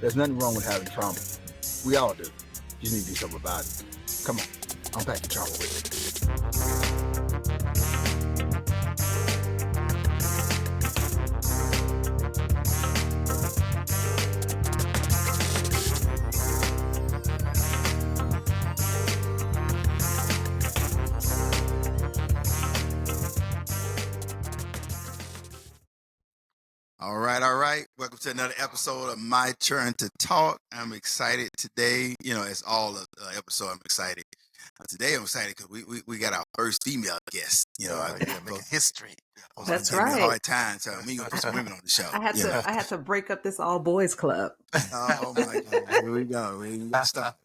There's nothing wrong with having trauma. We all do. You just need to do something about it. Come on, unpack the trauma with me. All right, all right. Welcome to another episode of My Turn to Talk. I'm excited today. You know, as all of the episode, I'm excited. Today, I'm excited because we got our first female guest. You know, making history. That's give me a right. hard time, so we gonna put some women on the show. I had to break up this all boys club. Oh my God! Here we go. We got stuff.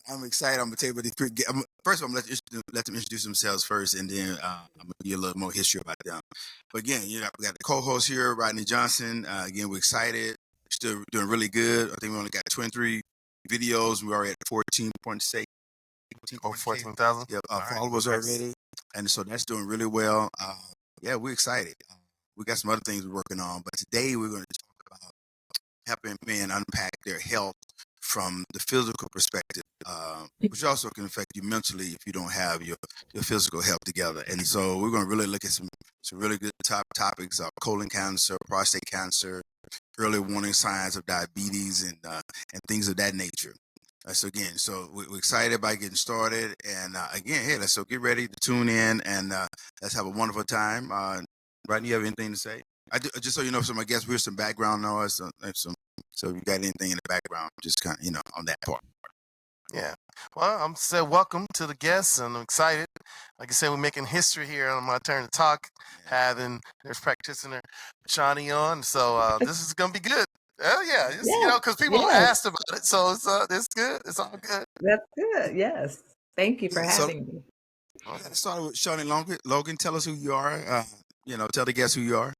I'm excited. I'm gonna tell you what these. First of all, I'm gonna let them introduce themselves first, and then I'm gonna give you a little more history about them. But again, you know, we got the co-host here, Rodney Johnson. Again, we're excited. Still doing really good. I think we only got 23 videos. We're already at 14.6. Over 14,000. Yeah, followers already, and so that's doing really well. Yeah, we're excited. We got some other things we're working on, but today we're going to talk about helping men unpack their health from the physical perspective, which also can affect you mentally if you don't have your physical health together. And so we're going to really look at some really good topics of colon cancer, prostate cancer, early warning signs of diabetes, and things of that nature. So again, we're excited about getting started, and again, hey, let's get ready to tune in, and let's have a wonderful time. Rodney, you have anything to say? Just so you know, some I guess we hear some background noise, so if you got anything in the background, just kind of on that part. Yeah. Well, I'm saying welcome to the guests, and I'm excited. Like I said, we're making history here on My Turn to Talk, having nurse practitioner Shawnee on. So this is gonna be good. Oh yeah, because people asked about it, so it's good. It's all good. That's good. Yes. Thank you for having me. Let's start with Shawnee Logan. Tell us who you are. Tell the guests who you are.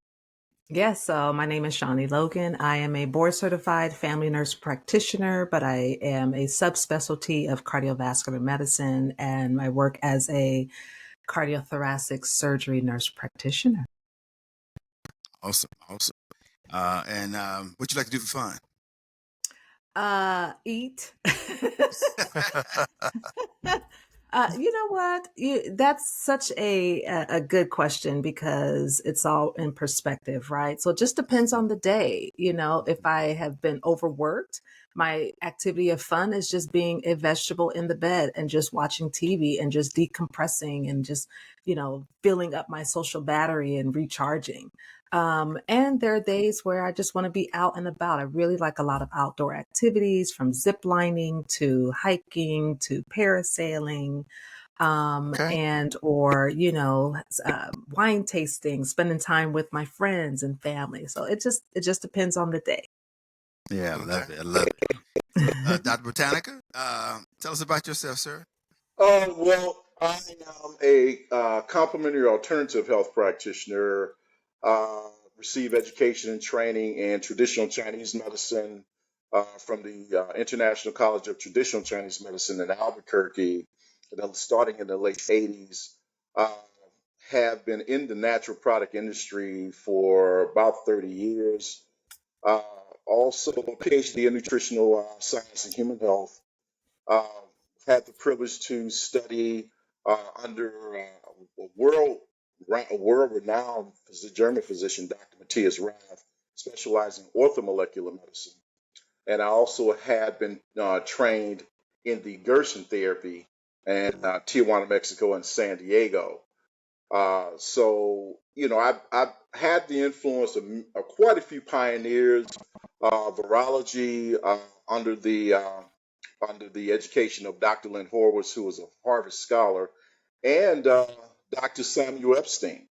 Yes, so my name is Shawnee Logan. I am a board certified family nurse practitioner, but I am a subspecialty of cardiovascular medicine, and I work as a cardiothoracic surgery nurse practitioner. Awesome. And what you like to do for fun? Eat. You know what? That's such a good question because it's all in perspective, right? So it just depends on the day. You know, if I have been overworked, my activity of fun is just being a vegetable in the bed and just watching TV and just decompressing and just, filling up my social battery and recharging. And there are days where I just want to be out and about. I really like a lot of outdoor activities, from zip lining to hiking to parasailing, and or wine tasting, spending time with my friends and family. So it just depends on the day. Yeah, I love it. Dr. Botanica, tell us about yourself, sir. Well, I am a complementary alternative health practitioner. Receive education and training in traditional Chinese medicine from the International College of Traditional Chinese Medicine in Albuquerque. And then starting in the late 80s, have been in the natural product industry for about 30 years. Also, a PhD in nutritional science and human health. Uh, Had the privilege to study under a world-renowned German physician, Dr. Matthias Rath, specializing in orthomolecular medicine. And I also had been trained in the Gerson therapy in Tijuana, Mexico, and San Diego. I've had the influence of quite a few pioneers, virology under the education of Dr. Lynn Horwitz, who was a Harvard scholar, and Dr. Samuel Epstein,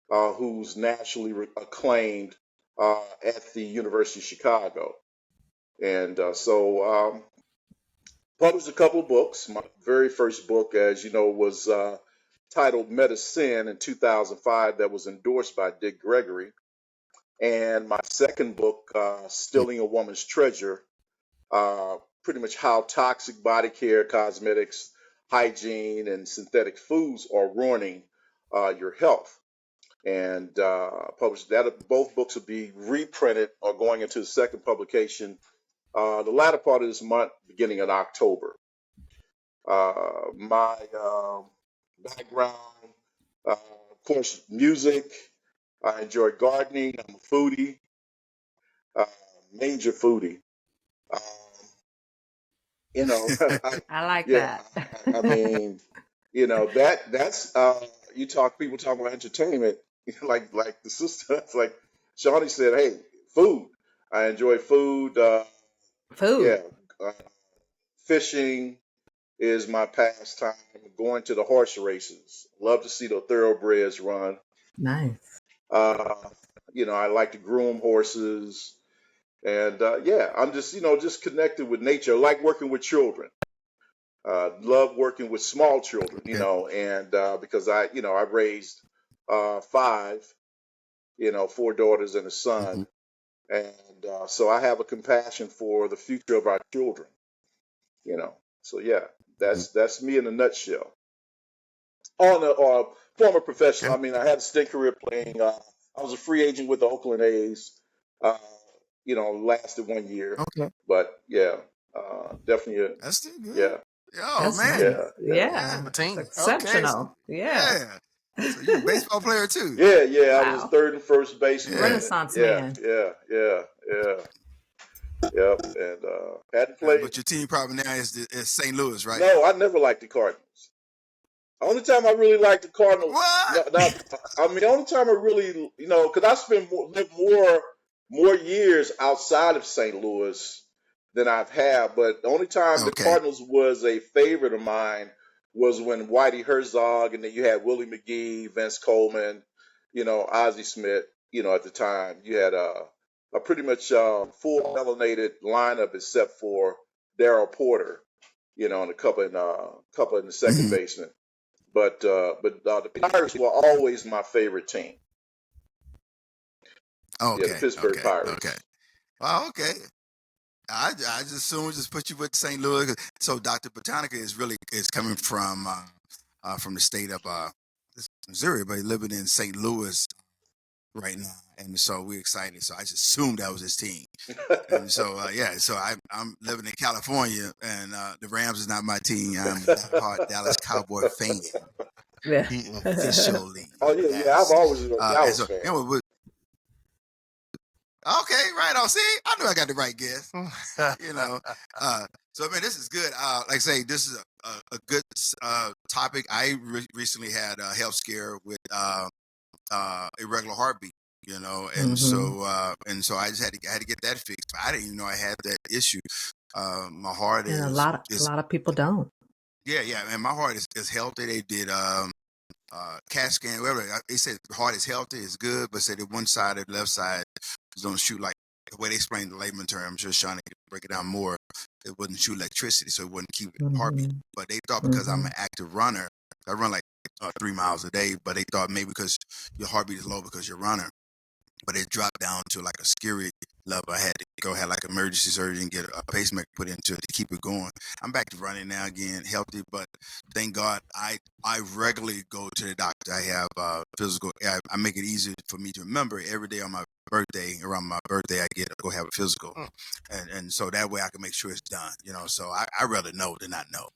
who's nationally acclaimed at the University of Chicago. And published a couple of books. My very first book, as you know, was titled Medicine in 2005, that was endorsed by Dick Gregory. And my second book, Stealing a Woman's Treasure, pretty much how toxic body care, cosmetics, hygiene, and synthetic foods are ruining your health. And published that. Both books will be reprinted or going into the second publication the latter part of this month, beginning in October. My background, of course, music. I enjoy gardening. I'm a foodie, uh, major foodie. Um, I, I like yeah, that. I mean, that's you talk people talk about entertainment, like the sister. It's like Shawnee said, hey, food. I enjoy food. Food. Yeah, uh, fishing is my pastime. Going to the horse races. Love to see the thoroughbreds run. Nice. Uh, I like to groom horses, and yeah, I'm just just connected with nature. I like working with children. Love working with small children. Okay. And because I raised five, four daughters and a Hmm. son, and so I have a compassion for the future of our children. You know, so yeah, Hmm. that's me in a nutshell. On a former professional, Okay. I mean, I had a stint career playing. I was a free agent with the Oakland A's. Uh, lasted 1 year, Okay. but yeah, definitely, That's still good. yeah, Oh That's man. nice. yeah, yeah. Yeah. Yeah. The It's team. Okay. So, exceptional. Yeah. yeah. So you a baseball player too? Yeah, yeah, I was Wow. third and first Yeah. baseman. Renaissance Yeah, man. yeah, yeah, yeah, yep. And hadn't played. But your team probably now is St. Louis, right? No, I never liked the Cardinals. Only time I really liked the Cardinals. What? No, not. I mean, the only time I really, because I spent lived more years outside of St. Louis than I've had. But the only time the Okay. Cardinals was a favorite of mine was when Whitey Herzog, and then you had Willie McGee, Vince Coleman, Ozzie Smith. At the time you had a pretty much full melanated lineup except for Daryl Porter, and a couple in the second Hmm. basement. But the Pirates were always my favorite team. Yeah, the Okay. Pittsburgh Okay. Okay. Pirates. Well, okay. I just assume just put you with St. Louis. So Dr. Botanica is coming from the state of Missouri, but he's living in St. Louis right now, and so we're excited. So I just assumed that was his team, and so yeah. So I'm living in California, and the Rams is not my team. I'm a diehard Dallas Cowboy fan Yeah. He, officially. Oh yeah, yeah. I've Yes. always been a And Dallas so fan. anyway, okay, right on. See, I knew I got the right guess. You know. So I mean, this is good. Like I say, this is a good topic. I recently had a health scare with irregular heartbeat. Hmm. And so I just had to get that fixed. I didn't even know I had that issue. My heart And a is lot of a is lot of people don't. yeah, and my heart is healthy. They did CAT scan, whatever. They said the heart is healthy, it's good, but said that one side, the left side, is don't shoot like the way they explained the layman term. I'm sure Shawnee could break it down more. It wouldn't shoot electricity, so it wouldn't keep the heartbeat. Hmm. But they thought because I'm Hmm. an active runner, I run like 3 miles a day. But they thought maybe because your heartbeat is low because you're a runner, but it dropped down to like a scary level. I had to go have like emergency surgery and get a pacemaker put into it to keep it going. I'm back to running now again, healthy, but thank God I regularly go to the doctor. I have physical. I make it easy for me to remember every day on my birthday. Around my birthday, I go have a physical, and so that way I can make sure it's done. So I rather know than not know.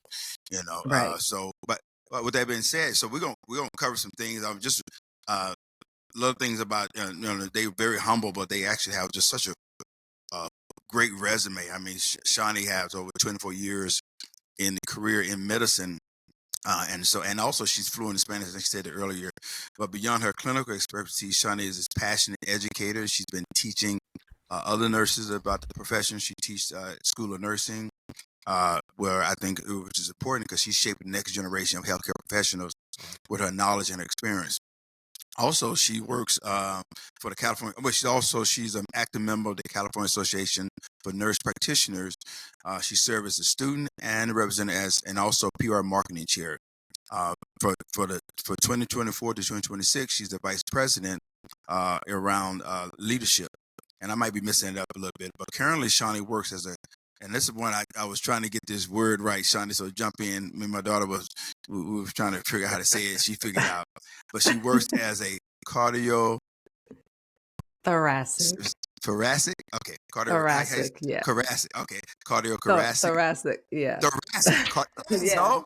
Right. But with that being said, so we're gonna cover some things. I'm just uh, little things about they were very humble, but they actually have just such a great resume. I mean, Shawnee has over 24 years in career in medicine. And also she's fluent in Spanish, as I said earlier. But beyond her clinical expertise, Shawnee is a passionate educator. She's been teaching other nurses about the profession. She teaches School of Nursing, where I think which is important because she's shaping the next generation of healthcare professionals with her knowledge and her experience. Also, she works for the California, but she's an active member of the California Association for Nurse Practitioners. She served as a student and represented and also PR marketing chair. For 2024 to 2026, she's the vice president around leadership. And I might be messing it up a little bit, but currently Shawnee works and this is one I was trying to get this word right, Shawnee. So jump in. Me and my daughter we was trying to figure out how to say it. She figured it out, but she works as a cardio Thoracic. Thoracic. Okay. Thoracic, yeah. Thoracic. Okay. Cardiothoracic. Thoracic, yeah. Thoracic. Yeah. So,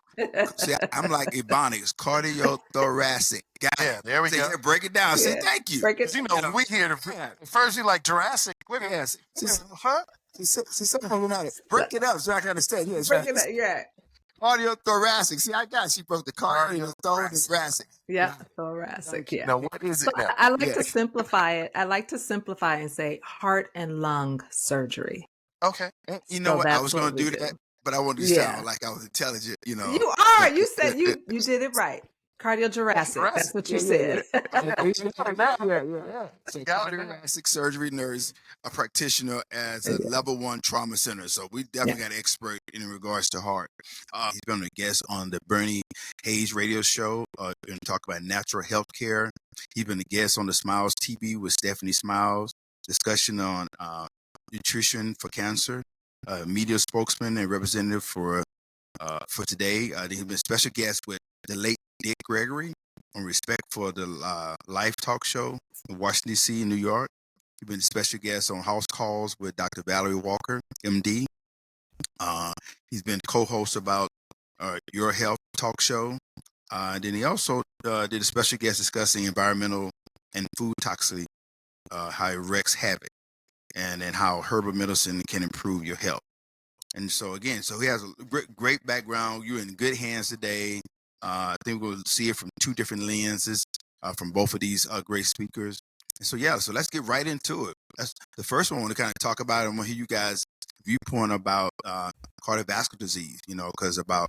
see, I'm like Ebonics. Cardiothoracic. Got it. Yeah, there we See, go. yeah, break it down. See, Yeah. thank you. Break it. 'Cause you know, You know, we hear yeah. first you like Jurassic. Wait a minute. Yes. Huh? See, sometimes you know how to break it up so I can understand. Yes, Break right. it. Yeah. Cardiothoracic. See, I got it. She broke the Cardiothoracic. cardiothoracic. Yeah. Thoracic, yeah. Now, what is So it now? I like Yeah. to simplify it. I like to simplify and say heart and lung surgery. Okay. And you know So what? I that's was what going to we do that, do. but I wanted to Yeah. sound like I was intelligent, you know. You are. You said you did it right. Cardiothoracic. That's what you said. Yeah. Got So it now. cardiothoracic surgery nurse, a practitioner as a level 1 trauma center. So we definitely got an expert in regards to heart. He's been a guest on the Bernie Hayes radio show. Going to talk about natural health care. He's been a guest on the Smiles TV with Stephanie Smiles. Discussion on nutrition for cancer. Media spokesman and representative for today. He's been a special guest with the late Dick Gregory on Respect for the Life Talk Show in Washington, D.C. and New York. He's been a special guest on House Calls with Dr. Valerie Walker, MD. He's been co-host about Your Health Talk Show. And then he also did a special guest discussing environmental and food toxicity, how it wreaks havoc, and then how herbal medicine can improve your health. And so again, so he has a great background. You're in good hands today. I think we'll see it from 2 different lenses from both of these great speakers. And so, yeah, so let's get right into it. That's the first one I want to kind of talk about. I want to hear you guys' viewpoint about cardiovascular disease, you know, because about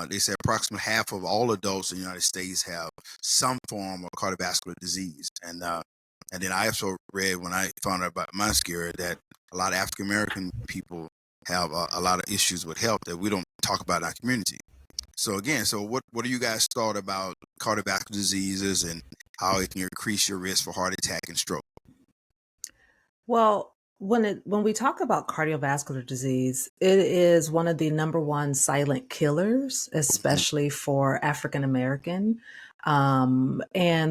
they said approximately half of all adults in the United States have some form of cardiovascular disease. And then I also read when I found out about my scare that a lot of African American people have a lot of issues with health that we don't talk about in our community. So again, so what do you guys thought about cardiovascular diseases and how it can increase your risk for heart attack and stroke? Well, when we talk about cardiovascular disease, it is one of the number one silent killers, especially for African American. And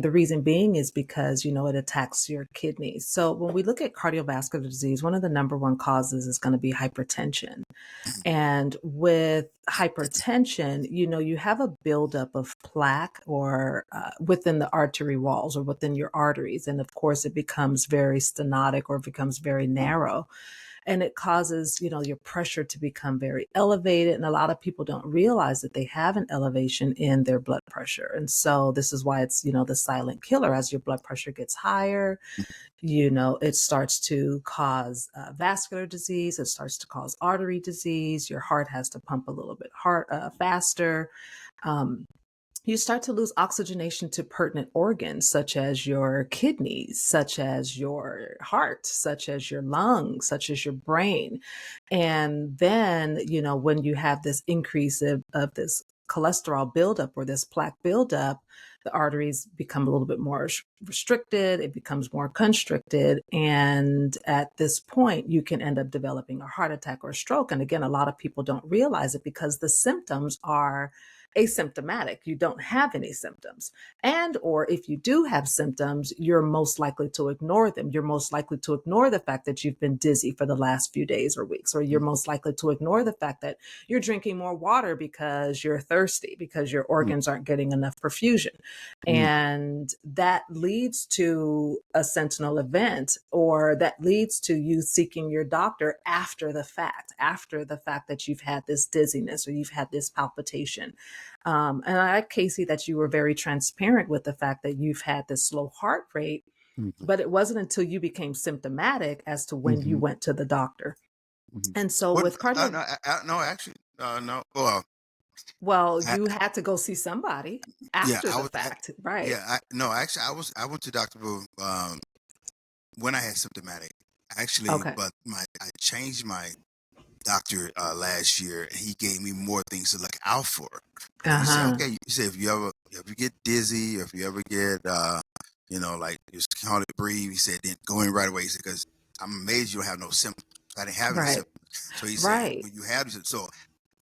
the reason being is because, you know, it attacks your kidneys. So when we look at cardiovascular disease, one of the number one causes is going to be hypertension. And with hypertension, you know, you have a buildup of plaque or within the artery walls or within your arteries. And of course, it becomes very stenotic or becomes very narrow. And it causes, you know, your pressure to become very elevated. And a lot of people don't realize that they have an elevation in their blood pressure. And so this is why it's, you know, the silent killer. As your blood pressure gets higher, you know, it starts to cause vascular disease. It starts to cause artery disease. Your heart has to pump a little bit faster. You start to lose oxygenation to pertinent organs, such as your kidneys, such as your heart, such as your lungs, such as your brain. And then, you know, when you have this increase of this cholesterol buildup or this plaque buildup, the arteries become a little bit more restricted. It becomes more constricted. And at this point, you can end up developing a heart attack or a stroke. And again, a lot of people don't realize it because the symptoms are asymptomatic. You don't have any symptoms. And or if you do have symptoms, you're most likely to ignore them. You're most likely to ignore the fact that you've been dizzy for the last few days or weeks, or you're most likely to ignore the fact that you're drinking more water because you're thirsty, because your organs aren't getting enough perfusion. And that leads to a sentinel event, or that leads to you seeking your doctor after the fact that you've had this dizziness or you've had this palpitation. And I like, Casey, that you were very transparent with the fact that you've had this slow heart rate, but it wasn't until you became symptomatic as to when you went to the doctor. And so with cardio, no. well, you had to go see somebody after the fact, right? Yeah, I went to Dr. Boo when I had symptomatic, actually, Okay. but I changed my doctor last year, and he gave me more things to look out for. He said, okay, he said if you ever get dizzy, or if you ever get you know, like you just hardly breathe, he said, then go in right away. He said, because I'm amazed you don't have no symptoms. I didn't have any symptoms. So he said, when you have this, so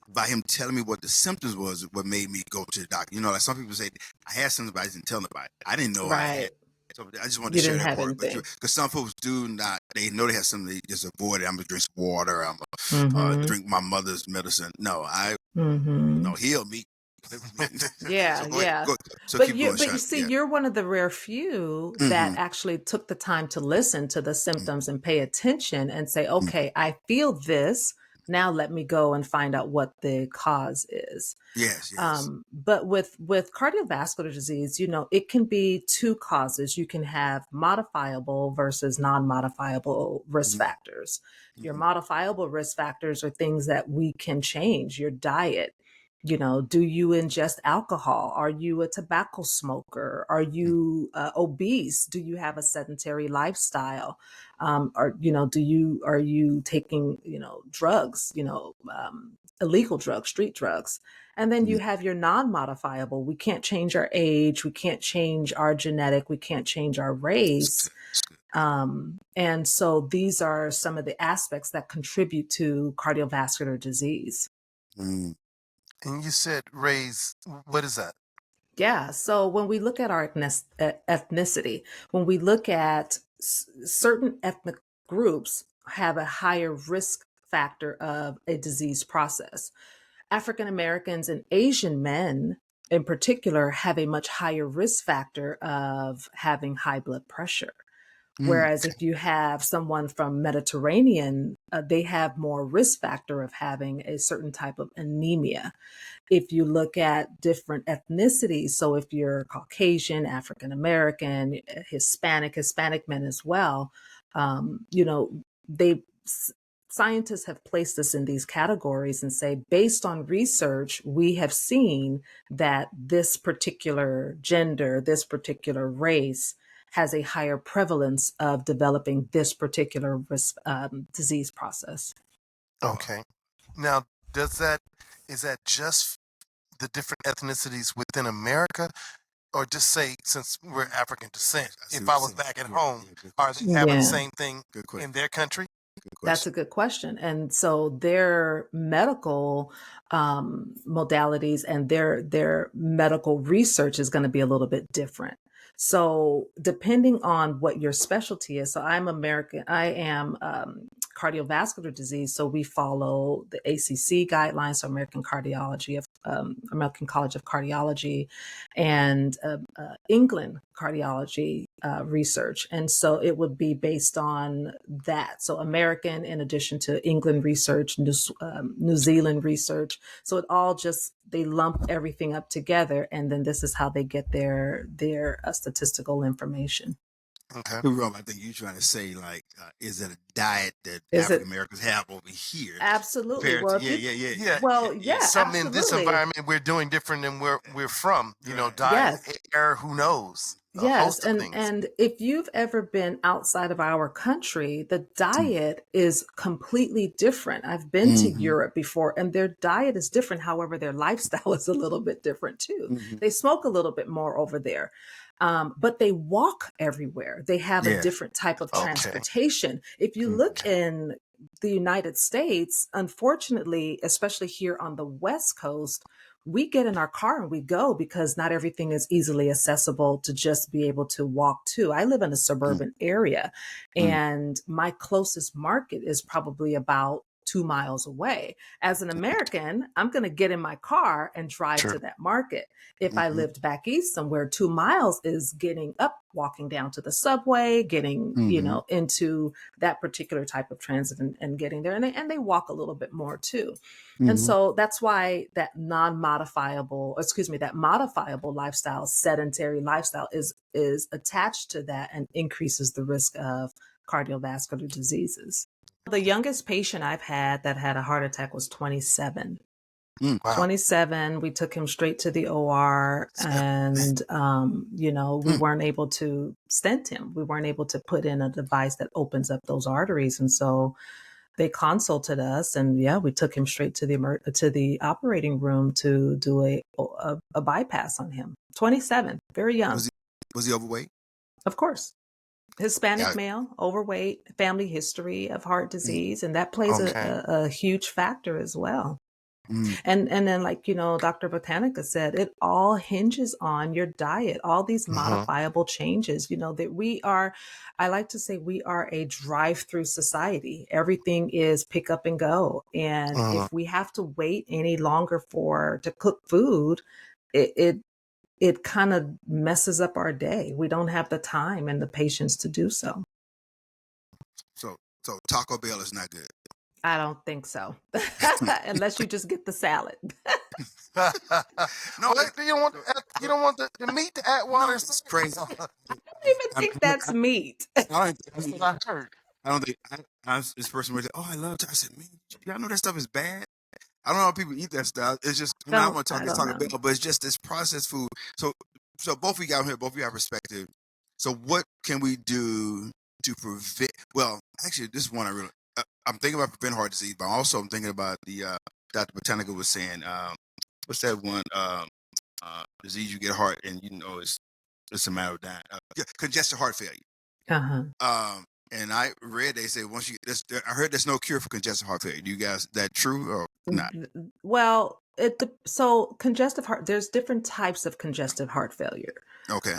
by him telling me what the symptoms was, what made me go to the doctor. You know, like some people say, I had symptoms, but I didn't tell nobody. I didn't know I had. So I just wanted to You share didn't that have part. But anything. because some folks do not, they know they have something they just avoid it. I'm gonna drink some water. I'm gonna Mm-hmm. drink my mother's medicine. No, Mm-hmm. heal me. Yeah, So go ahead. yeah. Go. So But keep you going, but you Sean. see, Yeah. you're one of the rare few that Mm-hmm. actually took the time to listen to the symptoms and pay attention and say, Mm-hmm. okay, I feel this. Now let me go and find out what the cause is. Yes. Yes. But with cardiovascular disease, it can be two causes. You can have modifiable versus non-modifiable risk Mm-hmm. factors. Your Mm-hmm. modifiable risk factors are things that we can change. Your diet. Do you ingest alcohol? Are you a tobacco smoker? Are you obese? Do you have a sedentary lifestyle? Or are you taking drugs? Illegal drugs, street drugs. And then Mm-hmm. you have your non-modifiable. We can't change our age. We can't change our genetic. We can't change our It's race. good. It's good. And so these are some of the aspects that contribute to cardiovascular disease. Mm-hmm. And you said raise. What is that? Yeah. So when we look at our ethnicity, when we look at certain ethnic groups have a higher risk factor of a disease process. African Americans and Asian men in particular have a much higher risk factor of having high blood pressure. Whereas if you have someone from Mediterranean, they have more risk factor of having a certain type of anemia. If you look at different ethnicities, so if you're Caucasian, African American, Hispanic men as well, they scientists have placed us in these categories and say, based on research, we have seen that this particular gender, this particular race has a higher prevalence of developing this particular risk, disease process. Okay. Now, is that just the different ethnicities within America, or just say since we're African descent? I see If what I you're was saying. back at Yeah. home, Yeah. Good are question. they having the Yeah. same thing Good in question. their country? Good That's question. a good question. And so their medical modalities and their medical research is going to be a little bit different. So depending on what your specialty is, so I am cardiovascular disease. So we follow the ACC guidelines, so American College of Cardiology, and England cardiology research. And so it would be based on that. So American, in addition to England research, New Zealand research. So it all they lump everything up together. And then this is how they get their statistical information. Okay. Rob, I think you're trying to say is it a diet that Is it African Americans have over here absolutely? compared Well, to if you, Yeah. well, yeah. yeah, Something in this absolutely. environment we're doing different than where we're from. Right. Diet, Yes. air, who knows? A Yes, host of things. and if you've ever been outside of our country, the diet is completely different. I've been to Mm-hmm. Europe before, and their diet is different. However, their lifestyle is a little bit different too. Mm-hmm. They smoke a little bit more over there, but they walk everywhere. They have a Yeah. different type of Okay. transportation. If you look in the United States, unfortunately, especially here on the West Coast, we get in our car and we go because not everything is easily accessible to just be able to walk to. I live in a suburban area, and my closest market is probably about 2 miles away. As an American, I'm going to get in my car and drive Sure. to that market. If I lived back east somewhere, 2 miles is getting up, walking down to the subway, getting, into that particular type of transit and getting there. And they walk a little bit more too. And so that's why that modifiable lifestyle, sedentary lifestyle is attached to that and increases the risk of cardiovascular diseases. The youngest patient I've had that had a heart attack was 27. Wow. 27, we took him straight to the OR and, we weren't able to stent him. We weren't able to put in a device that opens up those arteries. And so they consulted us and we took him straight to the operating room to do a bypass on him. 27, very young. Was he overweight? Of course. Hispanic Yeah. male, overweight, family history of heart disease. And that plays Okay. a huge factor as well. Mm. And then, like, Dr. Botanica said, it all hinges on your diet, all these modifiable changes, that I like to say we are a drive-through society. Everything is pick up and go. And if we have to wait any longer to cook food, it kind of messes up our day. We don't have the time and the patience to do so. So Taco Bell is not good. I don't think so. Unless you just get the salad. No, You don't want the meat to add water. it's crazy. I don't even think that's meat. That's what I heard. I don't think this person would say, "Oh, I love." I said, "Man, y'all know that stuff is bad." I don't know how people eat that stuff. It's just I want to talk don't Taco know. Bell, but it's just this processed food. So both of you got here, both of you have perspective. So what can we do to prevent? Well, actually, this is one I'm thinking about prevent heart disease, but also I'm thinking about the Dr. Botanica was saying, what's that one disease you get heart and it's a matter of dying, congestive heart failure. Uh-huh. And I read they say once you get this, I heard there's no cure for congestive heart failure. Do you guys that true or not? Well, so congestive heart, there's different types of congestive heart failure. Okay.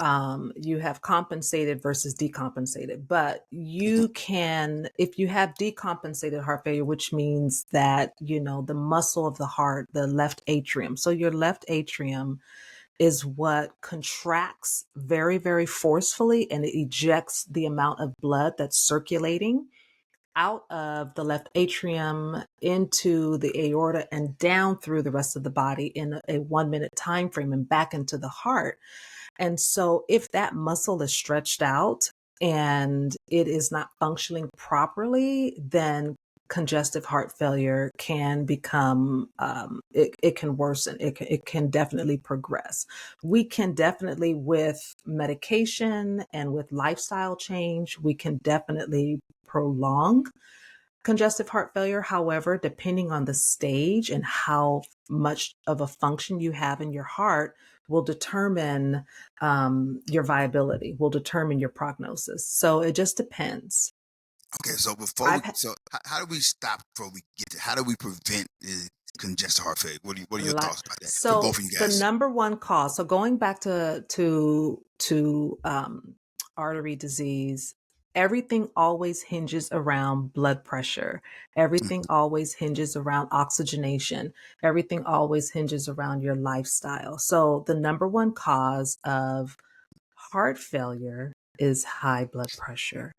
You have compensated versus decompensated, but you can, if you have decompensated heart failure, which means that, the muscle of the heart, the left atrium. So your left atrium is what contracts very, very forcefully, and it ejects the amount of blood that's circulating out of the left atrium into the aorta and down through the rest of the body in a 1 minute time frame and back into the heart. And so if that muscle is stretched out and it is not functioning properly, then congestive heart failure can become, it can worsen. It can definitely progress. We can definitely, with medication and with lifestyle change, we can definitely prolong congestive heart failure. However, depending on the stage and how much of a function you have in your heart will determine your viability, will determine your prognosis. So it just depends. Okay, so how do we stop before we get to how do we prevent congestive heart failure? What are your thoughts about that? So for both of you guys? The number one cause. So going back to artery disease, everything always hinges around blood pressure. Everything always hinges around oxygenation. Everything always hinges around your lifestyle. So the number one cause of heart failure is high blood pressure.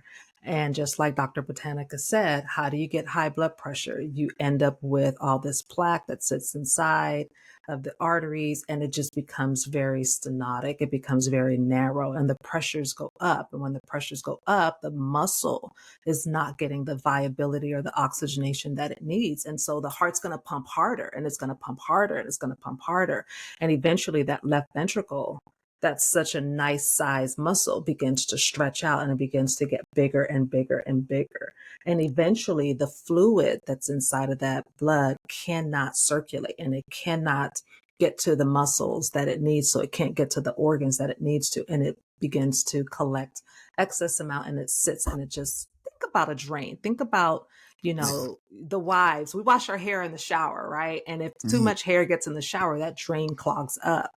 And just like Dr. Botanica said, how do you get high blood pressure? You end up with all this plaque that sits inside of the arteries, and it just becomes very stenotic. It becomes very narrow, and the pressures go up. And when the pressures go up, the muscle is not getting the viability or the oxygenation that it needs. And so the heart's going to pump harder, and it's going to pump harder, and it's going to pump harder. And eventually that left ventricle, that's such a nice size muscle, begins to stretch out, and it begins to get bigger and bigger and bigger. And eventually the fluid that's inside of that blood cannot circulate, and it cannot get to the muscles that it needs. So it can't get to the organs that it needs to. And it begins to collect excess amount, and it sits, and it just, think about a drain. Think about, the wives, we wash our hair in the shower, right? And if too much hair gets in the shower, that drain clogs up.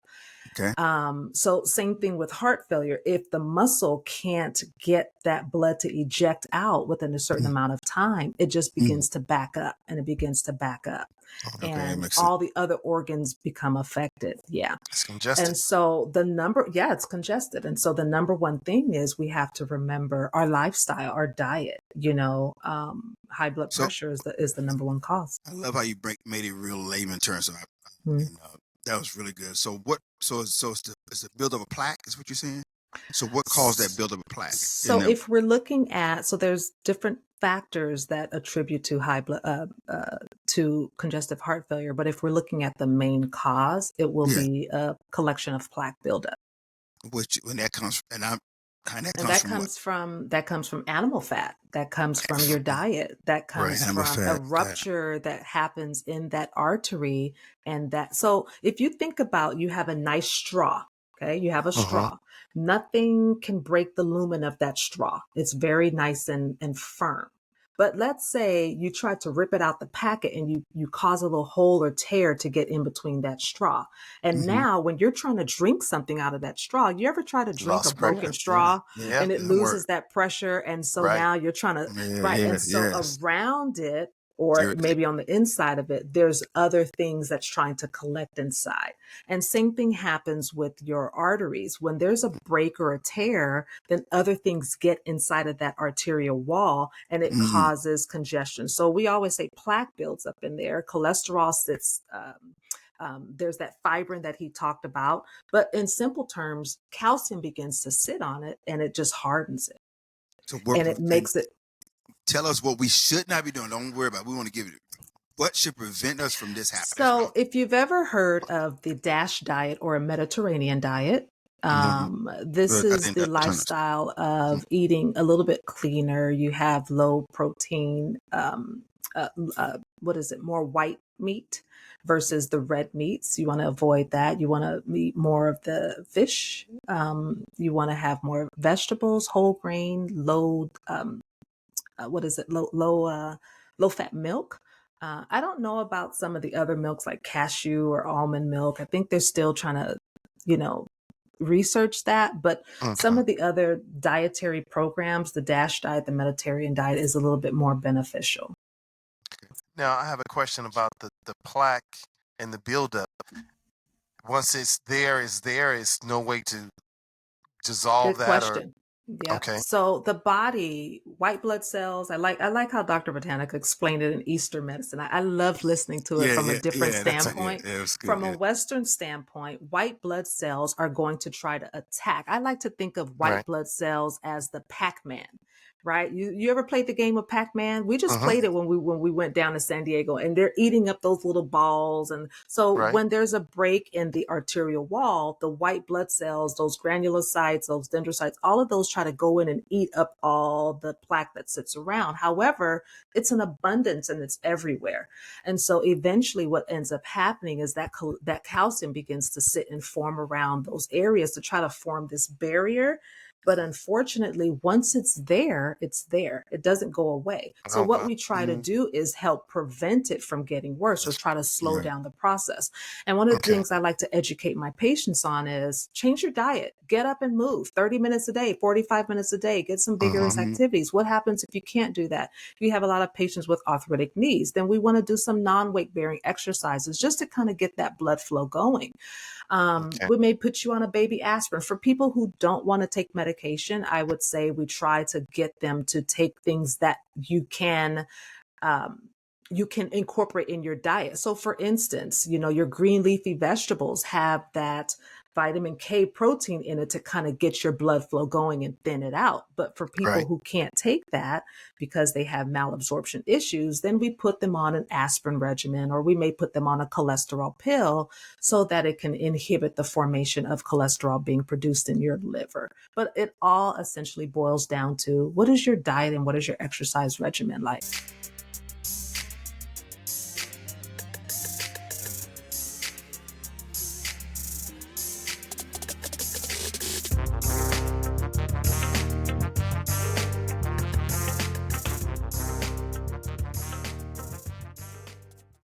Okay. So same thing with heart failure. If the muscle can't get that blood to eject out within a certain amount of time, it just begins to back up, and it begins to back up. Okay, and all the other organs become affected. Yeah. It's congested. And so it's congested. And so the number one thing is we have to remember our lifestyle, our diet, high blood pressure is the number one cause. I love how you made it real layman terms. That was really good. So it's the build of a plaque is what you're saying? So what caused that build of a plaque? So if we're looking at, there's different factors that attribute to high blood, to congestive heart failure. But if we're looking at the main cause, it will be a collection of plaque buildup. That comes from animal fat. That comes from your diet. That comes from a rupture that happens in that artery. And so if you think about, you have a nice straw, okay? You have a straw. Nothing can break the lumen of that straw. It's very nice and firm. But let's say you try to rip it out the packet and you cause a little hole or tear to get in between that straw. And Hmm. now when you're trying to drink something out of that straw, you ever try to drink a Lost pressure. broken straw Yeah. and it Didn't loses work. that pressure? And so Right. now you're trying to, Yeah, right. And yes, so yes. around it, or Irritate. maybe on the inside of it, there's other things that's trying to collect inside. And same thing happens with your arteries. When there's a break or a tear, then other things get inside of that arterial wall and it Mhm. causes congestion. So we always say plaque builds up in there, cholesterol sits. There's that fibrin that he talked about, but in simple terms, calcium begins to sit on it and it just hardens it So what? and it And makes it. tell us what we should not be doing. Don't worry about it. We want to give you what should prevent us from this happening. So, if you've ever heard of the DASH diet or a Mediterranean diet, this I is think the Dr. Turner's. lifestyle of eating a little bit cleaner. You have low protein, what is it, more white meat versus the red meats. You want to avoid that. You want to eat more of the fish. You want to have more vegetables, whole grain, low what is it, low fat milk. I don't know about some of the other milks like cashew or almond milk. I think they're still trying to, you know, research that. But some Okay. of the other dietary programs, the DASH diet, the Mediterranean diet, is a little bit more beneficial. Now I have a question about the plaque and the buildup. Once it's there, it's no way to dissolve Good that or question. Yeah. okay. So the body, white blood cells, I like how Dr. Botanica explained it in Eastern medicine. I love listening to it Yeah, from a yeah, different yeah. That's standpoint. yeah. It was good. From a Yeah. Western standpoint, white blood cells are going to try to attack. I like to think of white Right. blood cells as the Pac-Man, right? You ever played the game of Pac-Man? We just Mm-hmm. played it when we went down to San Diego, and they're eating up those little balls. And so Right. when there's a break in the arterial wall, the white blood cells, those granulocytes, those dendrocytes, all of those try to go in and eat up all the plaque that sits around. However, it's an abundance and it's everywhere. And so eventually what ends up happening is that that calcium begins to sit and form around those areas to try to form this barrier. But unfortunately, once it's there, it's there. It doesn't go away. So Oh what wow. we try to do is help prevent it from getting worse or try to slow Right. down the process. And one of the Okay. things I like to educate my patients on is change your diet. Get up and move 30 minutes a day, 45 minutes a day, get some vigorous Mhm. activities. What happens if you can't do that? If you have a lot of patients with arthritic knees, then we want to do some non-weight bearing exercises just to kind of get that blood flow going. Okay. We may put you on a baby aspirin. For people who don't want to take medication, I would say we try to get them to take things that you can incorporate in your diet. So for instance, your green leafy vegetables have that vitamin K protein in it to kind of get your blood flow going and thin it out. But for people Right. who can't take that because they have malabsorption issues, then we put them on an aspirin regimen, or we may put them on a cholesterol pill so that it can inhibit the formation of cholesterol being produced in your liver. But it all essentially boils down to what is your diet and what is your exercise regimen like?